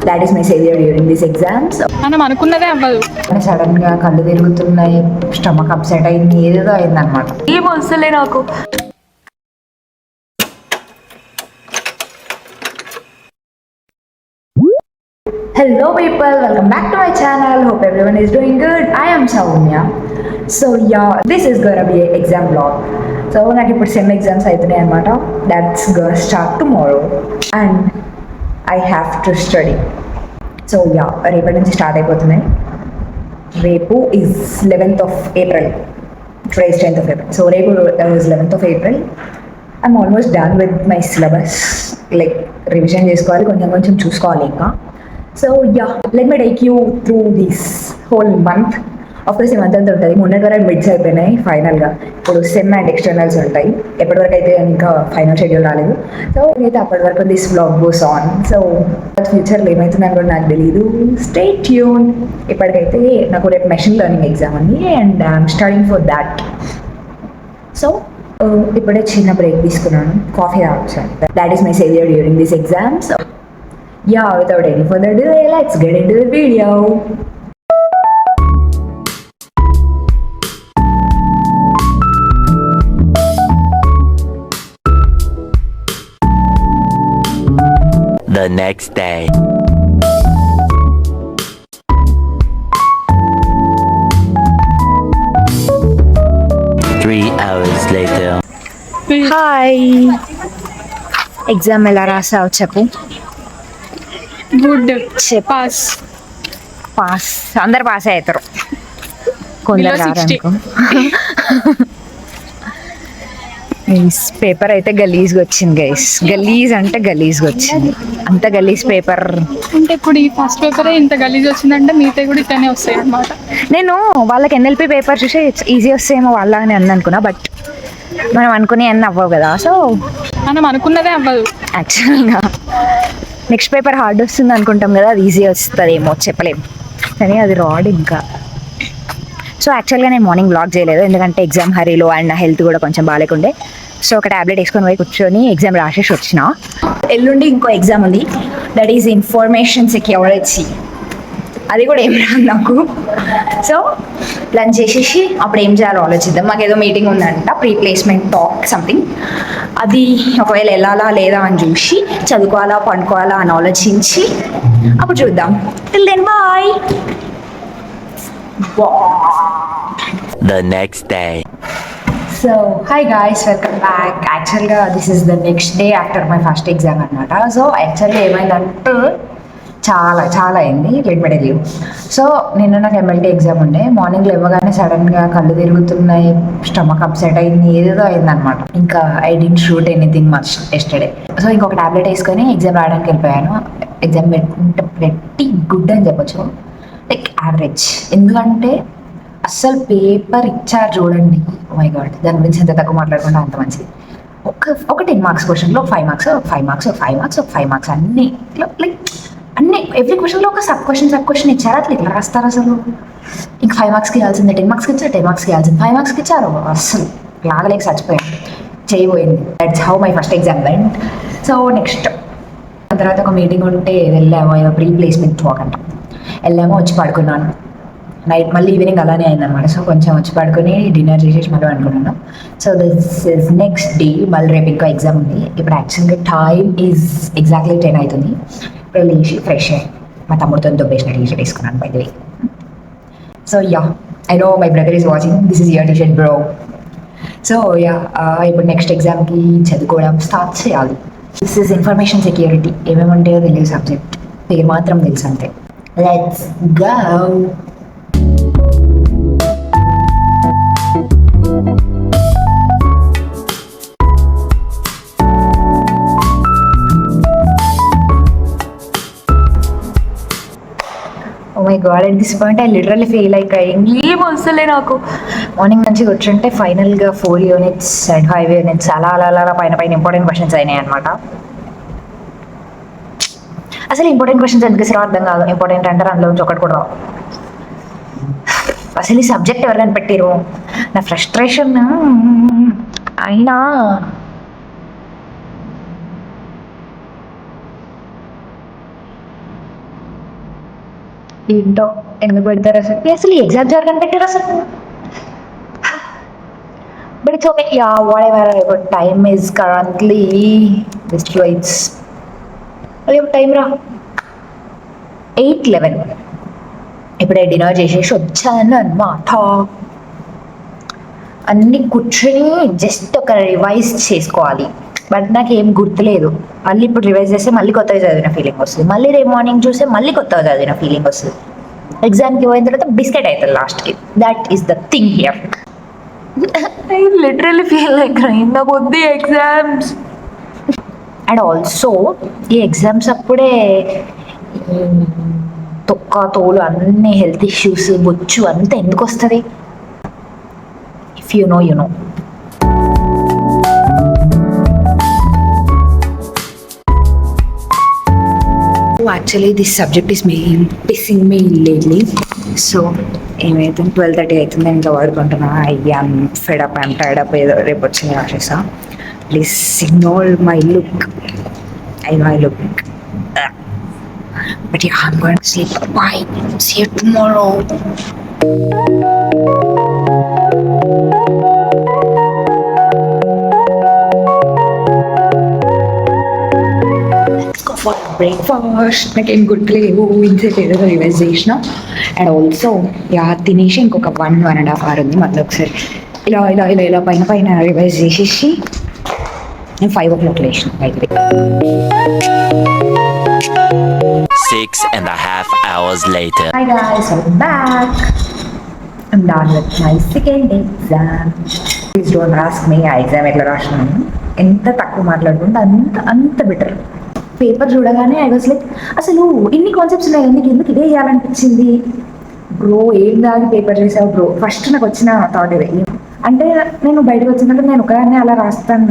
That is my savior during these exams. మనం అనుకున్నదే అవ్వదు. సడన్ గా కళ్ళు తిరుగుతున్నాయి, స్టమక్ అప్సెట్ అయింది, ఏదేదో అయింది అనమాట. ఏం వస్తలే నాకు. Hello people, welcome back to my channel. Hope everyone is doing good. I am Soumya. So yeah, this is gonna be an exam vlog. So నాకు ఇప్పుడు సెమ్ ఎగ్జామ్స్ అవుతున్నాయి అనమాట. That's gonna start tomorrow and I have to study. So yeah, రేపటి నుంచి start అయిపోతున్నాయి. రేపు is 11th of April. Today is 10th of April. So రేపు is 11th of April. I'm almost done with my syllabus. Like revision చేసుకోవాలి, కొంచెం చూసుకోవాలి ఇంకా. So yeah, let me take you through this whole month. Of course ఈ month అంతా ఉంటుంది. మొన్నటి వరకు మిడ్స్ అయిపోయినాయి ఫైనల్గా. ఇప్పుడు సెమ్ అండ్ ఎక్స్టర్నల్స్ ఉంటాయి. ఎప్పటివరకు అయితే ఇంకా ఫైనల్ షెడ్యూల్ రాలేదు. సో అయితే అప్పటి వరకు this vlog goes on. So ఫ్యూచర్లో ఏమవుతుందని కూడా నాకు తెలియదు. Stay tune. ఇప్పటికైతే నాకు రేపు మెషిన్ లెర్నింగ్ ఎగ్జామ్ ఉంది and I'm studying for that. So ఇప్పుడే చిన్న బ్రేక్ తీసుకున్నాను, కాఫీ తాగొచ్చాను. That is my saviour during this exams. Yeah, without any further delay, let's get into the video. The next day. Three hours later. Hi. Exam ఎలా రాసావు చెప్పు. Good. Pass. Pass. అందరు pass అవుతారు, కొందరు రారనుకో. Paper అయితే గలీజ్గా వచ్చింది గైస్. గలీజ్ అంటే గలీజ్గా వచ్చింది. అంత గలీజ్ పేపర్ అంటే ఇప్పుడు ఈ ఫస్ట్ పేపరే ఇంత గలీజ్ వచ్చిందంటే మిగతా కూడా ఇట్లనే వస్తాయి అన్నమాట. నేను వాళ్ళకి ఎన్ఎల్పి పేపర్ చూసి ఈజీ వస్తాయేమో వాళ్ళని అనుకున్నా, బట్ మనం అనుకునే అన్నీ అవ్వవు కదా. సో మనం అనుకున్నదే అవ్వదు యాక్చువల్గా. నెక్స్ట్ పేపర్ హార్డ్ వస్తుంది అనుకుంటాం కదా, అది ఈజీ వస్తుందేమో చెప్పలేము, కానీ అది రాడ్ ఇంకా. సో యాక్చువల్గా నేను మార్నింగ్ బ్లాగ్ చేయలేదు, ఎందుకంటే ఎగ్జామ్ హరీలో అండ్ నా హెల్త్ కూడా కొంచెం బాగాలేకుండే. సో ఒక ట్యాబ్లెట్ వేసుకొని పోయి కూర్చొని ఎగ్జామ్ రాసేసి వచ్చిన. ఎల్లుండి ఇంకో ఎగ్జామ్ ఉంది, దట్ ఈజ్ ఇన్ఫర్మేషన్ సెక్యూరిటీ. అది కూడా ఏం రాదు నాకు. సో లంచ్ చేసేసి అప్పుడు ఏం చేయాలో ఆలోచిద్దాం. మాకు ఏదో మీటింగ్ ఉందంట, ప్రీ ప్లేస్మెంట్ టాక్ సంథింగ్. అది ఒకవేళ వెళ్ళాలా లేదా అని చూసి చదువుకోవాలా పండుకోవాలా అని ఆలోచించి అప్పుడు చూద్దాం. Till then bye. The next day. So hi guys, welcome back. యాక్చువల్గా this is the next day after my first exam అనమాట. సో యాక్చువల్గా ఏమైందంటే చాలా అయింది. Let me tell you. So నిన్న నాకు ఎంఎల్టీ ఎగ్జామ్ ఉండే. మార్నింగ్ లేవగానే సడన్గా కళ్ళు తిరుగుతున్నాయి, స్టమక్ అప్సెట్ అయింది, ఏదేదో అయింది అనమాట. ఇంకా I don't shoot anything much yesterday. So ఇంకొక ట్యాబ్లెట్ వేసుకొని ఎగ్జామ్ రాయడానికి వెళ్ళిపోయాను. ఎగ్జామ్ పెట్టి గుడ్ అని చెప్పొచ్చు, లైక్ యావరేజ్. ఎందుకంటే అస్సలు పేపర్ ఇచ్చారు చూడండి, మై గాడ్, దాని గురించి ఎంత తక్కువ మాట్లాడకుండా అంత మంచిది. ఒక 10 మార్క్స్ క్వశ్చన్లో 5 మార్క్స్, 5 మార్క్స్, 5 మార్క్స్, 5 మార్క్స్ అన్నీ లైక్ అన్నీ. ఎవ్రీ క్వశ్చన్లో ఒక సబ్ క్వశ్చన్ ఇచ్చారు. అట్లా ఇట్లా రాస్తారు అసలు. ఇంక 5 మార్క్స్కి ఇవ్వాల్సిందే 10 మార్క్స్కి ఇచ్చారు, 10 మార్క్స్కి ఇవ్వాల్సింది 5 మార్క్స్కి ఇచ్చారు. అస్సలు లాగలేక చచ్చిపోయాను, చేయబోయింది. That's how my first exam went. So next తర్వాత ఒక మీటింగ్ ఉంటే వెళ్ళాము, ఏదో ప్రీ ప్లేస్మెంట్ టాక్ అంట. వెళ్ళాము, వచ్చి పడుకున్నాను. నైట్ మళ్ళీ ఈవినింగ్ అలానే అయిందనమాట. సో కొంచెం వచ్చి పడుకొని డిన్నర్ చేసేసి మళ్ళీ అనుకున్నాను. So this is next day. మళ్ళీ రేపు ఇంకో ఎగ్జామ్ ఉంది. ఇప్పుడు యాక్చువల్గా టైమ్ ఈజ్ ఎగ్జాక్ట్లీ 10 అవుతుంది. ఇప్పుడు లేచి ఫ్రెష్ అయ్యి మా తమ్ముడితో దొబ్బేసిన టీషర్ట్ వేసుకున్నాను by the way. So yeah, I know my brother is watching, this is your T-shirt bro. So yeah, ఇప్పుడు నెక్స్ట్ ఎగ్జామ్కి చదువుకోవడం స్టార్ట్ చేయాలి. This is information security. ఏమేమి ఉంటాయో తెలియదు సబ్జెక్ట్, పేరు మాత్రం తెలుసు అంతే. Let's go. Oh my God, at this point I literally feel like ఏం వస్తలే నాకు. మార్నింగ్ నుంచి కూర్చుంటే ఫైనల్గా 4 యూనిట్స్ అండ్ 5 యూనిట్స్ అలా పైన ఇంపార్టెంట్ క్వశ్చన్స్ అయినాయి అనమాట. అసలు ఇంపార్టెంట్ క్వశ్చన్స్ ఎందుకు ఇస్తారో అర్థం కాదు. ఇంపార్టెంట్ అంటారు, అందులో నుంచి ఒకటి కూడా రావు. అసలు ఈ సబ్జెక్ట్ ఎవరు కనిపెట్టారు? నా ఫ్రస్ట్రేషన్ అయినా ఏంటో ఎందుకు పెడతారు అసలు ఈ ఎగ్జామ్ జరగని పెట్టారు అసలు. But it's okay, yeah what ever. Time is currently just whites అదే టైం రా 8:11. ఇప్పుడే డిన్నర్ చేసేసి వచ్చాను అన్నమాట. అన్ని కూర్చొని జస్ట్ ఒక రివైజ్ చేసుకోవాలి, బట్ నాకు ఏం గుర్తులేదు. మళ్ళీ ఇప్పుడు రివైజ్ చేస్తే మళ్ళీ కొత్తగా చదివిన ఫీలింగ్ వస్తుంది, మళ్ళీ రేపు మార్నింగ్ చూస్తే మళ్ళీ కొత్తగా చదివిన ఫీలింగ్ వస్తుంది. ఎగ్జామ్కి పోయిన తర్వాత బిస్కెట్ అవుతుంది లాస్ట్కి. That is the thing here. I literally feel like నాకు వద్దు ఎగ్జామ్స్. అండ్ ఆల్సో ఈ ఎగ్జామ్స్ అప్పుడే తొక్క తోలు అన్ని హెల్త్ ఇష్యూస్ బొచ్చు అంతా ఎందుకు వస్తుంది? If you know you know. Actually this subject is pissing me lately. So ఏమైతే 12:30 అవుతుంది, ఇంకా పడుకుంటున్నా. ఐఎమ్ ఫెడ్ అప్, ఐఎమ్ టైడ్ అప్. ఏదో రేపు వచ్చింది రాసేసా. Please ignore my look. I know I look, but yeah, I'm going to sleep. Bye. See you tomorrow. Let's go for breakfast. Nakem good levu insert edo revise chesina. And also yeah, తినేసి ఇంకొక 1.5 hour ఉంది. మళ్ళీ ఒకసారి ఇలా పైన revise చేసేసి నేను 5 o'clock లేచిన. బయట 6.5 hours later. Hi guys, welcome back. I'm done with my second exam. Please don't ask me ఆ ఎగ్జామ్ ఎట్లా రాసినాను. ఎంత తక్కువ మాట్లాడుకుంటే అంత బెటర్. పేపర్ చూడగానే ఐ వాజ్ లైక్, అసలు ఇన్ని కాన్సెప్ట్స్ ఉన్నాయి, ఎందుకు ఇదే చేయాలనిపించింది బ్రో. ఏం దాని పేపర్ చేసావు బ్రో. ఫస్ట్ నాకు వచ్చిన థాట్ ఇదే. అంటే నేను బయటకు వచ్చిన నేను ఒకదాన్ని అలా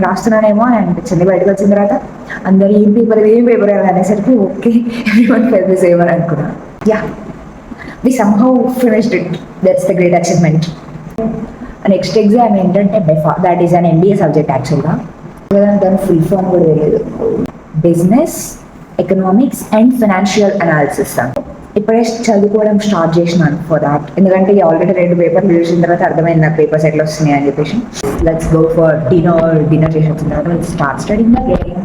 రాస్తున్నానేమో అని అనిపించింది. బయటకు వచ్చిన తర్వాత అందరు ఏం పేపర్ అని అనేసరికి okay everyone felt the same అని అనుకున్నా. Yeah, we somehow finished it. That's the great achievement. Next exam ఏంటంటే that is an MBA subject యాక్చువల్గా. దాని ఫుల్ ఫామ్ కూడా తెలియదు. Business, economics and financial analysis. ఇప్పుడే చదువుకోవడం స్టార్ట్ చేసినాను ఫర్ దాట్. ఎందుకంటే ఆల్రెడీ 2 పేపర్లు చూసిన తర్వాత అర్థమైంది నాకు పేపర్స్ ఎట్లా వస్తున్నాయి అని చెప్పేసి. లెట్స్ గో ఫర్ డిన్నర్ చేసి వచ్చిన తర్వాత start studying again.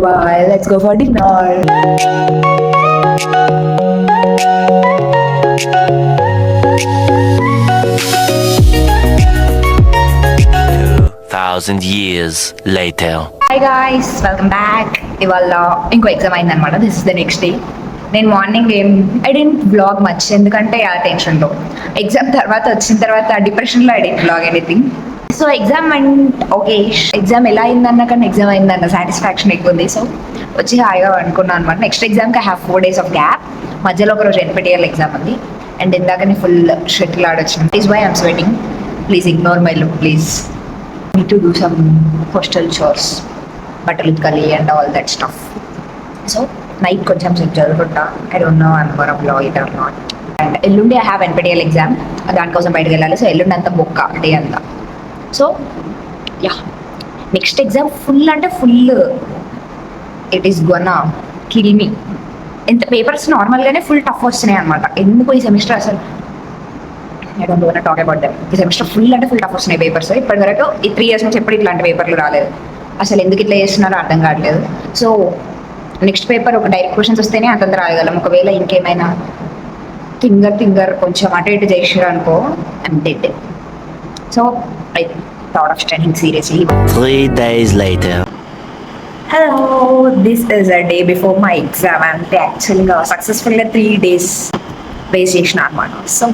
Bye, let's go for dinner. 2,000 years later. Hi guys, welcome back. ఇవాళ ఇంకో ఎగ్జామ్ అయిందనమాట. This is the next day. నేను morning I didn't vlog much, ఎందుకంటే ఆ టెన్షన్లో. ఎగ్జామ్ తర్వాత వచ్చిన తర్వాత డిప్రెషన్లో I didn't vlog anything. So exam and okay, exam ఎలా అయిందన్న కన్నా ఎగ్జామ్ అయిందన్న సాటిస్ఫాక్షన్ ఎక్కువ ఉంది. సో వచ్చి హాయిగా అనుకున్నాను అనమాట. నెక్స్ట్ ఎగ్జామ్కి I have 4 days of gap. మధ్యలో ఒకరోజు NPTEL ఎగ్జామ్ ఉంది. అండ్ ఇందాకనే ఫుల్ షటిల్ ఆడొచ్చాను. Please why I'm sweating. Please ignore my look please. Need to do some hostel chores, బట్టలు ఉతకాలి and all that stuff. So night కొంచెం సేపు చదువుకుంటా. I don't know I'm gonna vlog it or not. And ఎల్లుండి I have NPTEL exam, దానికోసం బయటకు వెళ్ళాలి. So ఎల్లుండి అంతా బొక్క డే అంతా. So yeah, next exam full అంటే ఫుల్. It is gonna kill me. ఎంత పేపర్స్ నార్మల్గానే ఫుల్ టఫ్ వస్తున్నాయి అనమాట. ఎందుకు ఈ సెమిస్టర్ అసలు I don't want to talk about them. ఈ సెమిస్టర్ ఫుల్ అంటే ఫుల్ టఫ్ వస్తున్నాయి పేపర్స్. ఇప్పటివరకు ఈ 3 years నుంచి ఎప్పుడు ఇట్లాంటి పేపర్లు రాలేదు. అసలు ఎందుకు ఇట్లా చేస్తున్నారో అర్థం కావట్లేదు. సో నెక్స్ట్ పేపర్ ఒక డైరెక్ట్ క్వశ్చన్స్ వస్తేనే అంతంత రాయగలం. ఒకవేళ ఇంకేమైనా థింగర్ కొంచెం అటు ఇటు చేసారు అనుకో, I'm dead. So I thought of studying seriously. 3 days later. Hello, this is a day before my exam. అంటే యాక్చువల్గా సక్సెస్ఫుల్గా 3 days వేస్ట్ చేసిన అనమాట. So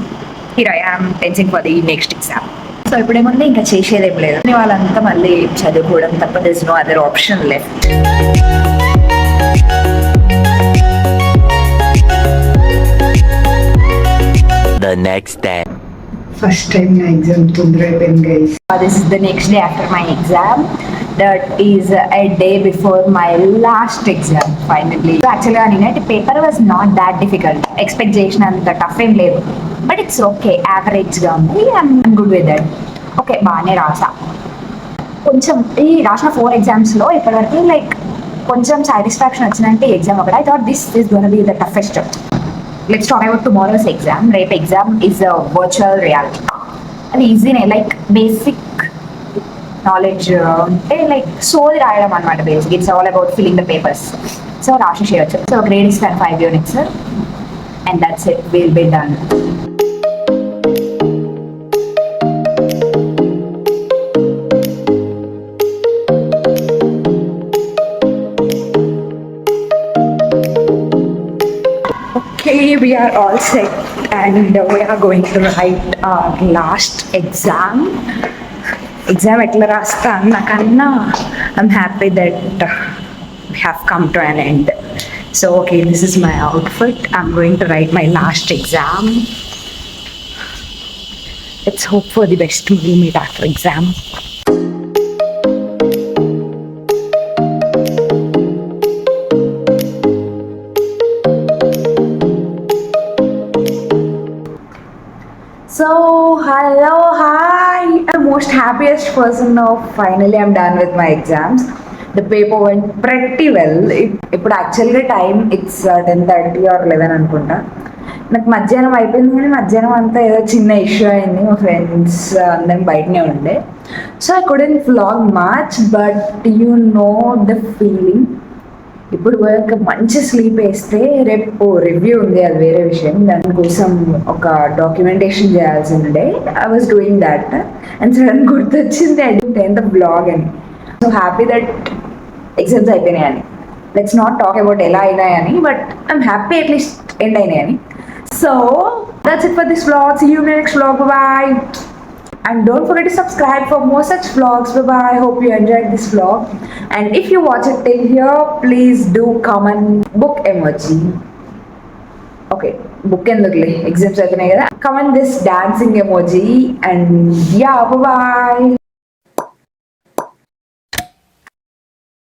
here I am tensing for the next exam. సో ఇప్పుడేముంది, ఇంకా చేసేదేం లేదు. వాళ్ళంతా మళ్ళీ చదువుకోవడం తప్ప this is no other option left. The next day. First time నా ఎగ్జామ్ తొందర అయిపోయింది guys. This is the next day after my exam. That is a day before my last exam finally. యాక్చువల్గా నేనైతే paper was not that difficult. Expect చేసినంత tough ఏం లేదు, but it's okay, యావరేజ్గా ఉంది. I'm good with that. Okay, బాగానే రాసా. కొంచెం ఈ రాసిన 4 examsలో ఇప్పటివరకు లైక్ కొంచెం సాటిస్ఫాక్షన్ వచ్చిందంటే ఎగ్జామ్ ఒకటి. I thought this is gonna be the toughest. let's talk about tomorrow's exam. రేపు ఎగ్జామ్ ఇస్ వర్చువల్ రియాలిటీ. అది ఈజీనే, లైక్ బేసిక్ నాలెడ్జ్ అంటే లైక్ సోది రాయడం అనమాట. Basic it's all about filling the papers. So రాసి చేయొచ్చు. సో గ్రేడ్ ఇస్తాను 5 units and that's it, will be done. Okay, we are all set and we are going to write our last exam. Exam etla rasta annakana I'm happy that we have come to an end. So okay, this is my outfit. I'm going to write my last exam. Let's hope for the best. We'll meet after exam. So, hello, hi. I'm most happiest person of finally I'm done with my exams. The paper went pretty well. ఇప్పుడు యాక్చువల్గా time it's 10:30 or 11 అనుకుంటా. నాకు మధ్యాహ్నం అయిపోయింది, కానీ మధ్యాహ్నం అంతా ఏదో చిన్న ఇష్యూ అయింది. మా ఫ్రెండ్స్ అందరం బయటనే ఉండే. So I couldn't vlog much, but you know the feeling. ఇప్పుడు వర్క్ మంచి స్లీప్ వేస్తే రేపు రివ్యూ ఉంది, అది వేరే విషయం. దానికోసం ఒక డాక్యుమెంటేషన్ చేయాల్సి ఉండే. I was doing that and sudden గుర్తొచ్చింది I did end the blog అని. సో హ్యాపీ దట్ ఎగ్జామ్స్ అయిపోయినాయని. లెట్స్ నాట్ టాక్ అబౌట్ ఎలా అయినాయని, but I'm happy at least end అయినాయని. So that's it for this vlog. See you next vlog. Bye. And don't forget to subscribe for more such vlogs. Bye bye. Hope you enjoyed this vlog. And if you watch it till here, please do comment book emoji. Okay, book endukle exams ayunayi kada. Comment this dancing emoji and yeah, bye bye.